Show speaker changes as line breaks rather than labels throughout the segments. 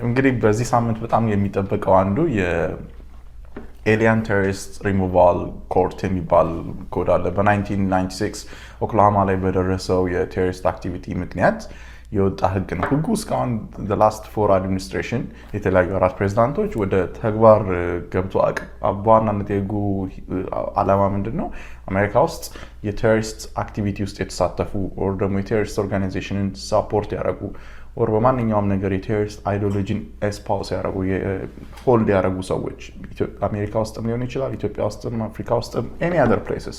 እንግዲህ በዚህ ሳምንት በጣም የሚጠበቀው አንዱ የኤሊያን ቴሮሪስት ሪሙቫል ኮርት የሚባል ኮድ አለ። በ1996 ኦክላሆማ ላይ በደረሰው የቴሮሪስት አክቲቪቲ ምክንያት የወጣ ህግ ነው። ህጉ እስካሁን ላስት ፎር አድሚኒስትሬሽን የተለያዩ 4 ፕሬዚዳንቶች ወደ ተግባር ገብቶ በዋናነት የህጉ ዓላማ ምንድን ነው? አሜሪካ ውስጥ የቴሮሪስት አክቲቪቲ ውስጥ የተሳተፉ ወር ደግሞ የቴሮሪስት ኦርጋናይዜሽንን ሳፖርት ያደረጉ ወር በማንኛውም ነገር የቴሮሪስት አይዲዮሎጂን ኤስፓውስ ያደረጉ ሆልድ ያደረጉ ሰዎች አሜሪካ ውስጥም ሊሆን ይችላል፣ ኢትዮጵያ ውስጥም፣ አፍሪካ ውስጥም ኤኒ አዘር ፕሌስስ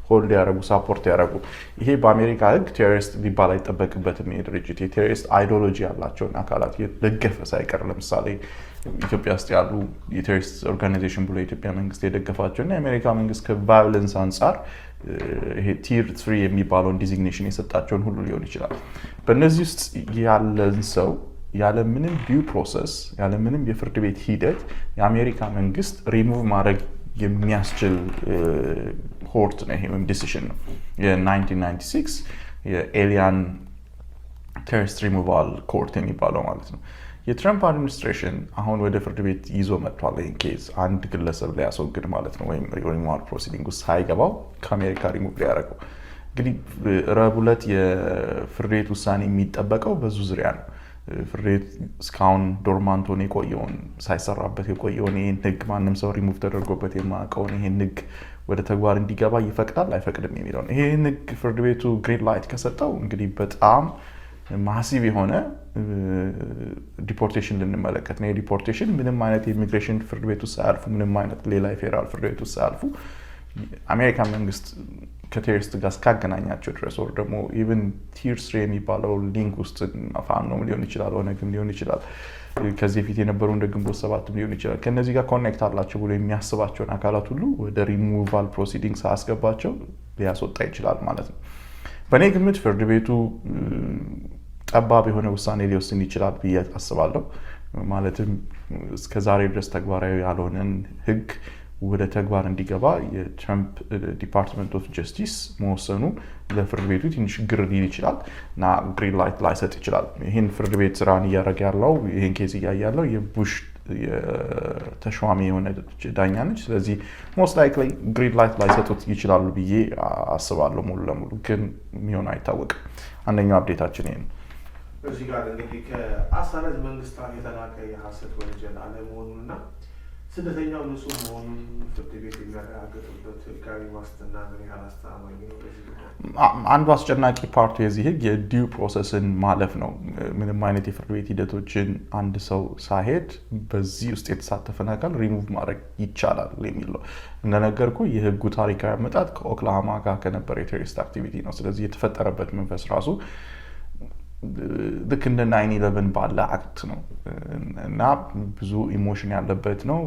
ሆልድ ያደረጉ ሳፖርት ያደረጉ ይሄ በአሜሪካ ህግ ቴሮሪስት ሊባል አይጠበቅበትም። ይሄ ድርጅት የቴሮሪስት አይዲዮሎጂ ያላቸውን አካላት የደገፈ ሳይቀር ለምሳሌ ኢትዮጵያ ውስጥ ያሉ የቴሮሪስት ኦርጋናይዜሽን ብሎ የኢትዮጵያ መንግስት የደገፋቸው እና የአሜሪካ መንግስት ከቫዮለንስ አንጻር ይሄ ቲር 3 የሚባለውን ዲዚግኔሽን የሰጣቸውን ሁሉ ሊሆን ይችላል። በእነዚህ ውስጥ ያለን ሰው ያለምንም ዲው ፕሮሰስ ያለምንም የፍርድ ቤት ሂደት የአሜሪካ መንግስት ሪሙቭ ማድረግ የሚያስችል ኮርት ነው። ይሄ ወይም ዲሲሽን ነው የ1996 የኤሊያን ቴሮሪስት ሪሙቫል ኮርት የሚባለው ማለት ነው። የትራምፕ አድሚኒስትሬሽን አሁን ወደ ፍርድ ቤት ይዞ መጥቷል። ይህን ኬዝ አንድ ግለሰብ ላይ ያስወግድ ማለት ነው፣ ወይም ሪሙቫል ፕሮሲዲንግ ውስጥ ሳይገባው ከአሜሪካ ሪሙቭ ሊያደርገው። እንግዲህ ረቡዕ ዕለት የፍርድ ቤት ውሳኔ የሚጠበቀው በዙ ዙሪያ ነው። ፍርድ ቤት እስካሁን ዶርማንት ሆኖ የቆየውን ሳይሰራበት የቆየውን ይህን ህግ ማንም ሰው ሪሙቭ ተደርጎበት የማያውቀውን ይህን ህግ ወደ ተግባር እንዲገባ ይፈቅዳል አይፈቅድም የሚለው ነው። ይህን ህግ ፍርድ ቤቱ ግሪን ላይት ከሰጠው እንግዲህ በጣም ማሲቭ የሆነ ዲፖርቴሽን ልንመለከት ነው። የዲፖርቴሽን ምንም አይነት የኢሚግሬሽን ፍርድ ቤት ውስጥ ሳያልፉ ምንም አይነት ሌላ የፌዴራል ፍርድ ቤት ውስጥ ሳያልፉ አሜሪካ መንግስት ከቴሮሪስት ጋር እስካገናኛቸው ድረስ ወር ደግሞ ኢቨን ቲር 3 የሚባለው ሊንክ ውስጥ ፋኖም ሊሆን ይችላል፣ ኦነግም ሊሆን ይችላል፣ ከዚህ በፊት የነበሩ እንደ ግንቦት 7 ሊሆን ይችላል። ከነዚህ ጋር ኮኔክት አላቸው ብሎ የሚያስባቸውን አካላት ሁሉ ወደ ሪሙቫል ፕሮሲዲንግ ሳያስገባቸው ሊያስወጣ ይችላል ማለት ነው። በእኔ ግምት ፍርድ ቤቱ ጠባብ የሆነ ውሳኔ ሊወስን ይችላል ብዬ አስባለሁ። ማለትም እስከዛሬ ድረስ ተግባራዊ ያልሆነን ህግ ወደ ተግባር እንዲገባ የትራምፕ ዲፓርትመንት ኦፍ ጀስቲስ መወሰኑ ለፍርድ ቤቱ ትንሽ ግር ሊል ይችላል እና ግሪን ላይት ላይሰጥ ይችላል። ይህን ፍርድ ቤት ስራን እያደረገ ያለው ይህን ኬዝ እያየ ያለው የቡሽ ተሿሚ የሆነ ዳኛ ነች። ስለዚህ ሞስት ላይክሊ ግሪን ላይት ላይሰጡት ይችላሉ ብዬ አስባለሁ። ሙሉ ለሙሉ ግን የሚሆን አይታወቅም። አንደኛው አፕዴታችን ይሄ ነው።
እዚህ ጋር እንግዲህ ከአሳራጅ መንግስታት የተላከ የሐሰት ወንጀል አለመሆኑንና ስደተኛው ንጹህ መሆኑን ፍርድ ቤት የሚያረጋግጥበት ህጋዊ ዋስትና ምን ያህል አስተማማኝ ነው?
አንዱ አስጨናቂ ፓርቱ የዚህ ህግ የዲው ፕሮሰስን ማለፍ ነው። ምንም አይነት የፍርድ ቤት ሂደቶችን አንድ ሰው ሳይሄድ በዚህ ውስጥ የተሳተፈን አካል ሪሙቭ ማድረግ ይቻላል የሚል ነው። እንደነገርኩ የህጉ ታሪካዊ አመጣጥ ከኦክላሆማ ጋር ከነበረ የቴሮሪስት አክቲቪቲ ነው። ስለዚህ የተፈጠረበት መንፈስ ራሱ ልክ እንደ 9/11 ባለ አክት ነው እና ብዙ ኢሞሽን ያለበት ነው።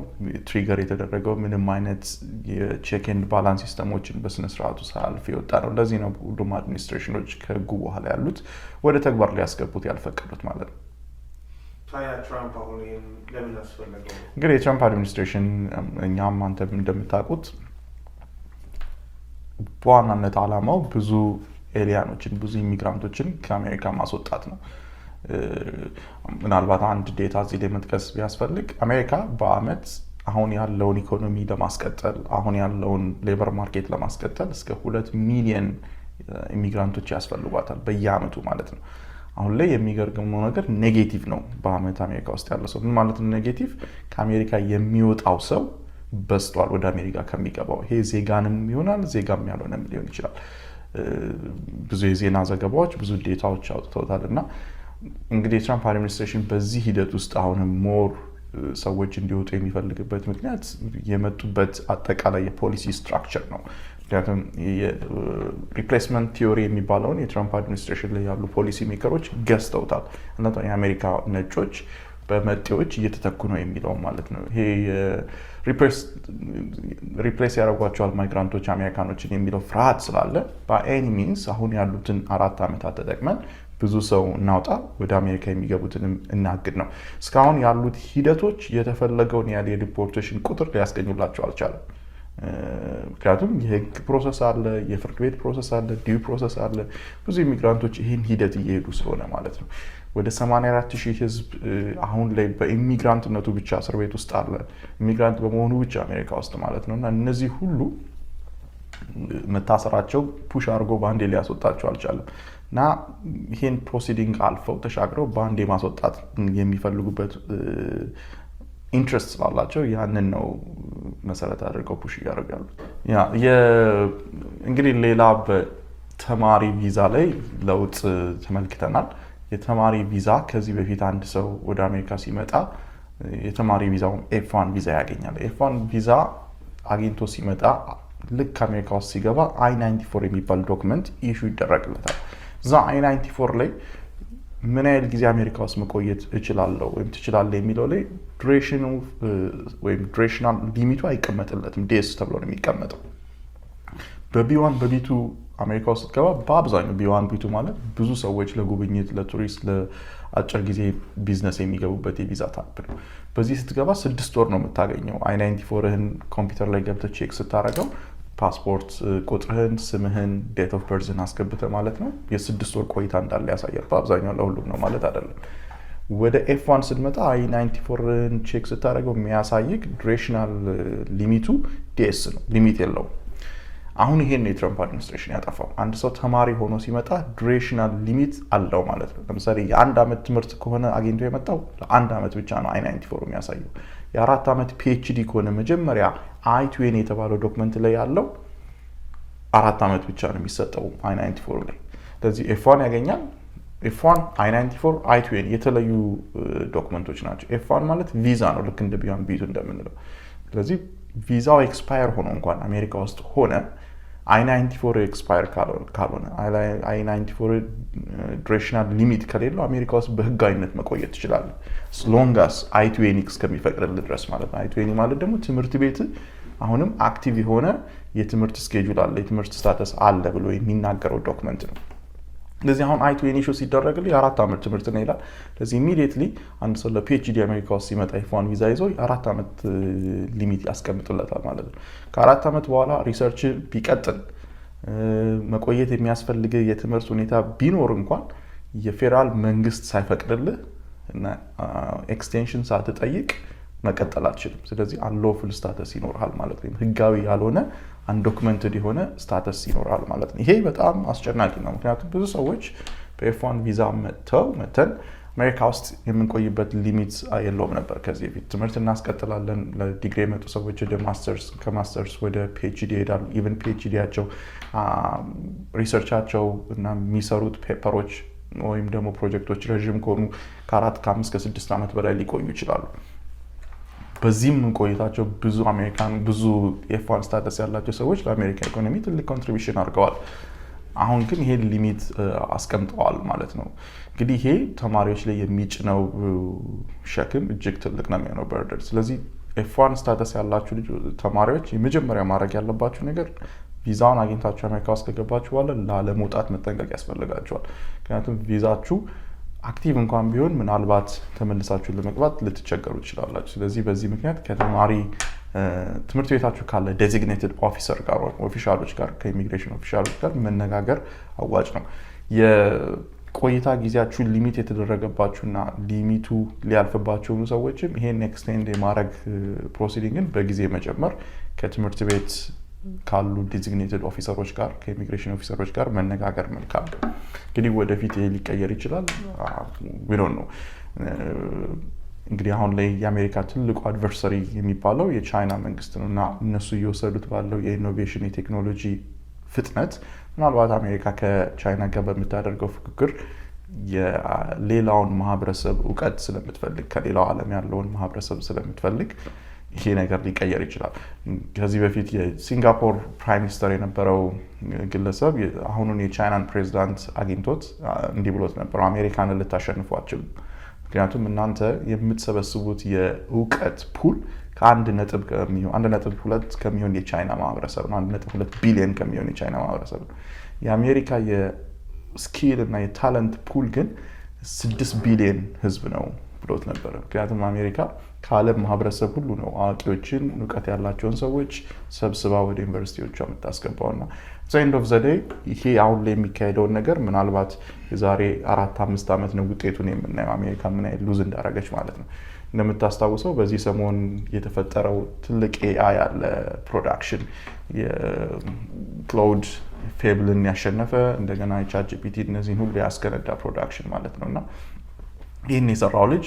ትሪገር የተደረገው ምንም አይነት የቼክ ኤንድ ባላንስ ሲስተሞችን በስነስርዓቱ ሳያልፍ የወጣ ነው። ለዚህ ነው ሁሉም አድሚኒስትሬሽኖች ከህጉ በኋላ ያሉት ወደ ተግባር ሊያስገቡት ያልፈቀዱት ማለት ነው።
ትራምፕ አሁን ለምን አስፈለገው?
እንግዲህ የትራምፕ አድሚኒስትሬሽን እኛም አንተም እንደምታውቁት በዋናነት ዓላማው ብዙ ኤሊያኖችን ብዙ ኢሚግራንቶችን ከአሜሪካ ማስወጣት ነው። ምናልባት አንድ ዴታ እዚህ ላይ መጥቀስ ቢያስፈልግ አሜሪካ በአመት አሁን ያለውን ኢኮኖሚ ለማስቀጠል አሁን ያለውን ሌበር ማርኬት ለማስቀጠል እስከ 2 ሚሊዮን ኢሚግራንቶች ያስፈልጓታል በየአመቱ ማለት ነው። አሁን ላይ የሚገርመው ነገር ኔጌቲቭ ነው። በአመት አሜሪካ ውስጥ ያለው ሰው ምን ማለት ነው? ኔጌቲቭ ከአሜሪካ የሚወጣው ሰው በዝቷል ወደ አሜሪካ ከሚገባው። ይሄ ዜጋንም ይሆናል ዜጋም ያልሆነም ሊሆን ይችላል። ብዙ የዜና ዘገባዎች ብዙ ዴታዎች አውጥተውታል እና እንግዲህ የትራምፕ አድሚኒስትሬሽን በዚህ ሂደት ውስጥ አሁንም ሞር ሰዎች እንዲወጡ የሚፈልግበት ምክንያት የመጡበት አጠቃላይ የፖሊሲ ስትራክቸር ነው። ምክንያቱም የሪፕሌስመንት ቲዮሪ የሚባለውን የትራምፕ አድሚኒስትሬሽን ላይ ያሉ ፖሊሲ ሜከሮች ገዝተውታል እና የአሜሪካ ነጮች በመጤዎች እየተተኩ ነው የሚለው ማለት ነው። ይሄ ሪፕሌስ ያደርጓቸዋል ማይግራንቶች አሜሪካኖችን የሚለው ፍርሃት ስላለ በኤኒ ሚንስ አሁን ያሉትን 4 ዓመታት ተጠቅመን ብዙ ሰው እናውጣ፣ ወደ አሜሪካ የሚገቡትንም እናግድ ነው። እስካሁን ያሉት ሂደቶች የተፈለገውን ያህል የዲፖርቴሽን ቁጥር ሊያስገኙላቸው አልቻለም። ምክንያቱም የህግ ፕሮሰስ አለ፣ የፍርድ ቤት ፕሮሰስ አለ፣ ዲው ፕሮሰስ አለ። ብዙ ኢሚግራንቶች ይህን ሂደት እየሄዱ ስለሆነ ማለት ነው። ወደ 84,000 ህዝብ አሁን ላይ በኢሚግራንትነቱ ብቻ እስር ቤት ውስጥ አለ። ኢሚግራንት በመሆኑ ብቻ አሜሪካ ውስጥ ማለት ነው። እና እነዚህ ሁሉ መታሰራቸው ፑሽ አድርጎ በአንዴ ሊያስወጣቸው አልቻለም። እና ይህን ፕሮሲዲንግ አልፈው ተሻግረው በአንዴ ማስወጣት የሚፈልጉበት ኢንትረስት ስላላቸው ያንን ነው መሰረት አድርገው ፑሽ እያደረጋሉ። እንግዲህ ሌላ በተማሪ ቪዛ ላይ ለውጥ ተመልክተናል። የተማሪ ቪዛ ከዚህ በፊት አንድ ሰው ወደ አሜሪካ ሲመጣ የተማሪ ቪዛውን ኤፍ1 ቪዛ ያገኛል። ኤፍ1 ቪዛ አግኝቶ ሲመጣ ልክ አሜሪካ ውስጥ ሲገባ አይ-94 የሚባል ዶክመንት ኢሹ ይደረግለታል። እዛ አይ-94 ላይ ምን ያህል ጊዜ አሜሪካ ውስጥ መቆየት እችላለሁ ወይም ትችላለህ የሚለው ላይ ዱሬሽኑ ወይም ዱሬሽናል ሊሚቱ አይቀመጥለትም። ዴስ ተብሎ ነው የሚቀመጠው። በቢ1 በቢ2 አሜሪካ ውስጥ ስትገባ በአብዛኛው ቢ1 ቢ2 ማለት ብዙ ሰዎች ለጉብኝት፣ ለቱሪስት፣ ለአጭር ጊዜ ቢዝነስ የሚገቡበት የቪዛ ታይፕ ነው። በዚህ ስትገባ 6 ወር ነው የምታገኘው። አይ-94ህን ኮምፒውተር ላይ ገብተህ ቼክ ስታደርገው ፓስፖርት ቁጥርህን፣ ስምህን፣ ዴት ኦፍ በርዝን አስገብተህ ማለት ነው የ6 ወር ቆይታ እንዳለ ያሳያል። በአብዛኛው ለሁሉም ነው ማለት አይደለም። ወደ ኤፍ1 ስትመጣ አይ-94ን ቼክ ስታደርገው የሚያሳይክ ዱሬሽናል ሊሚቱ ዴስ ነው፣ ሊሚት የለውም። አሁን ይሄን የትረምፕ አድሚኒስትሬሽን ያጠፋው። አንድ ሰው ተማሪ ሆኖ ሲመጣ ዱሬሽናል ሊሚት አለው ማለት ነው። ለምሳሌ የ1 ዓመት ትምህርት ከሆነ አግኝቶ የመጣው ለ1 ዓመት ብቻ ነው አይ-94 የሚያሳየው። የ4 ዓመት ፒኤችዲ ከሆነ መጀመሪያ አይ-20 የተባለው ዶክመንት ላይ ያለው 4 ዓመት ብቻ ነው የሚሰጠው አይ-94 ላይ። ስለዚህ ኤፍ1 ያገኛል። ኤፍ1 አይ-94 አይ-20 የተለዩ ዶክመንቶች ናቸው። ኤፍ1 ማለት ቪዛ ነው፣ ልክ እንደ ቢዋን ቢቱ እንደምንለው። ስለዚህ ቪዛው ኤክስፓየር ሆኖ እንኳን አሜሪካ ውስጥ ሆነ አይ-94 ኤክስፓየር ካልሆነ አይ-94 ዱሬሽናል ሊሚት ከሌለው አሜሪካ ውስጥ በህጋዊነት መቆየት ትችላለህ። ሎንጋስ አይ-20 እስከሚፈቅድልህ ድረስ ማለት ነው። አይ-20 ማለት ደግሞ ትምህርት ቤት አሁንም አክቲቭ የሆነ የትምህርት ስኬጁል አለ፣ የትምህርት ስታተስ አለ ብሎ የሚናገረው ዶክመንት ነው። ስለዚህ አሁን አይ-20 ኢሹ ሲደረግልህ የ4 ዓመት ትምህርት ነው ይላል። ስለዚህ ኢሚዲየትሊ አንድ ሰው ለፒኤችዲ አሜሪካ ውስጥ ሲመጣ ኤፍ1 ቪዛ ይዞ የ4 ዓመት ሊሚት ያስቀምጥለታል ማለት ነው። ከ4 ዓመት በኋላ ሪሰርች ቢቀጥል መቆየት የሚያስፈልግ የትምህርት ሁኔታ ቢኖር እንኳን የፌዴራል መንግስት ሳይፈቅድልህ እና ኤክስቴንሽን ሳትጠይቅ መቀጠል አትችልም። ስለዚህ አንሎፉል ስታተስ ይኖርሃል ማለት ነው። ህጋዊ ያልሆነ አንዶክመንትድ የሆነ ስታተስ ይኖራል ማለት ነው። ይሄ በጣም አስጨናቂ ነው። ምክንያቱም ብዙ ሰዎች በኤፍ1 ቪዛ መተን አሜሪካ ውስጥ የምንቆይበት ሊሚት የለውም ነበር ከዚህ በፊት። ትምህርት እናስቀጥላለን። ለዲግሪ የመጡ ሰዎች ወደ ማስተርስ፣ ከማስተርስ ወደ ፒኤችዲ ይሄዳሉ። ኢቨን ፒኤችዲያቸው ሪሰርቻቸው እና የሚሰሩት ፔፐሮች ወይም ደግሞ ፕሮጀክቶች ረዥም ከሆኑ ከ4 ከ5 ከ6 ዓመት በላይ ሊቆዩ ይችላሉ። በዚህም ቆይታቸው ብዙ አሜሪካን ብዙ ኤፍ1 ስታተስ ያላቸው ሰዎች ለአሜሪካ ኢኮኖሚ ትልቅ ኮንትሪቢሽን አድርገዋል። አሁን ግን ይሄን ሊሚት አስቀምጠዋል ማለት ነው። እንግዲህ ይሄ ተማሪዎች ላይ የሚጭነው ሸክም እጅግ ትልቅ ነው የሚሆነው በርደን። ስለዚህ ኤፍ1 ስታተስ ያላችሁ ተማሪዎች የመጀመሪያ ማድረግ ያለባችሁ ነገር ቪዛውን አግኝታችሁ አሜሪካ ውስጥ ከገባችሁ በኋላ ላለመውጣት መጠንቀቅ ያስፈልጋችኋል። ምክንያቱም ቪዛችሁ አክቲቭ እንኳን ቢሆን ምናልባት ተመልሳችሁ ለመግባት ልትቸገሩ ትችላላችሁ። ስለዚህ በዚህ ምክንያት ከተማሪ ትምህርት ቤታችሁ ካለ ዴዚግኔትድ ኦፊሰር ጋር ወይም ኦፊሻሎች ጋር ከኢሚግሬሽን ኦፊሻሎች ጋር መነጋገር አዋጭ ነው። የቆይታ ጊዜያችሁን ሊሚት የተደረገባችሁና ሊሚቱ ሊያልፍባቸው ሰዎችም ይሄን ኤክስቴንድ የማድረግ ፕሮሲዲንግን በጊዜ መጨመር ከትምህርት ቤት ካሉ ዲዚግኔትድ ኦፊሰሮች ጋር ከኢሚግሬሽን ኦፊሰሮች ጋር መነጋገር መልካም ነው። እንግዲህ ወደፊት ይሄ ሊቀየር ይችላል። ዊዶን ነው እንግዲህ አሁን ላይ የአሜሪካ ትልቁ አድቨርሰሪ የሚባለው የቻይና መንግስት ነው እና እነሱ እየወሰዱት ባለው የኢኖቬሽን የቴክኖሎጂ ፍጥነት ምናልባት አሜሪካ ከቻይና ጋር በምታደርገው ፍክክር የሌላውን ማህበረሰብ እውቀት ስለምትፈልግ ከሌላው ዓለም ያለውን ማህበረሰብ ስለምትፈልግ ይሄ ነገር ሊቀየር ይችላል። ከዚህ በፊት የሲንጋፖር ፕራይም ሚኒስተር የነበረው ግለሰብ አሁኑን የቻይናን ፕሬዚዳንት አግኝቶት እንዲህ ብሎት ነበር፣ አሜሪካንን ልታሸንፉ አትችሉም። ምክንያቱም እናንተ የምትሰበስቡት የእውቀት ፑል ከ1.2 ከሚሆን የቻይና ማህበረሰብ ነው። 1.2 ቢሊዮን ከሚሆን የቻይና ማህበረሰብ ነው። የአሜሪካ የስኪል እና የታለንት ፑል ግን 6 ቢሊዮን ህዝብ ነው ብሎት ነበረ። ምክንያቱም አሜሪካ ከዓለም ማህበረሰብ ሁሉ ነው አዋቂዎችን እውቀት ያላቸውን ሰዎች ሰብስባ ወደ ዩኒቨርሲቲዎቿ የምታስገባውና ኤንድ ኦፍ ዘ ዴይ ይሄ አሁን ላይ የሚካሄደውን ነገር ምናልባት የዛሬ 4-5 ዓመት ነው ውጤቱን የምናየው አሜሪካ ምን ያህል ሉዝ እንዳደረገች ማለት ነው። እንደምታስታውሰው በዚህ ሰሞን የተፈጠረው ትልቅ ኤአይ ያለ ፕሮዳክሽን የክላውድ ፌብልን ያሸነፈ እንደገና ቻት ጂፒቲ እነዚህን ሁሉ ያስከነዳ ፕሮዳክሽን ማለት ነውና ይህን የሰራው ልጅ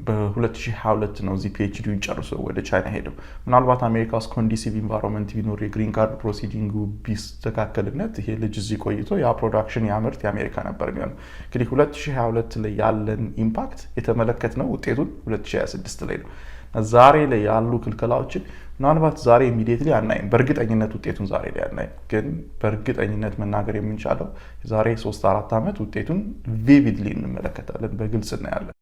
በ2022 ነው እዚህ ፒኤችዲውን ጨርሶ ወደ ቻይና ሄደው። ምናልባት አሜሪካ ውስጥ ኮንዲሲቭ ኢንቫይሮንመንት ቢኖር የግሪን ካርድ ፕሮሲዲንጉ ቢስተካከልነት ይሄ ልጅ እዚህ ቆይቶ ያ ፕሮዳክሽን ያምርት የአሜሪካ ነበር የሚሆነው። እንግዲህ 2022 ላይ ያለን ኢምፓክት የተመለከትነው ውጤቱን 2026 ላይ ነው። ዛሬ ላይ ያሉ ክልከላዎችን ምናልባት ዛሬ ኢሚዲየትሊ አናይም፣ በእርግጠኝነት ውጤቱን ዛሬ ላይ አናይም። ግን በእርግጠኝነት መናገር የምንቻለው የዛሬ 3-4 ዓመት ውጤቱን ቪቪድሊ እንመለከታለን፣ በግልጽ እናያለን።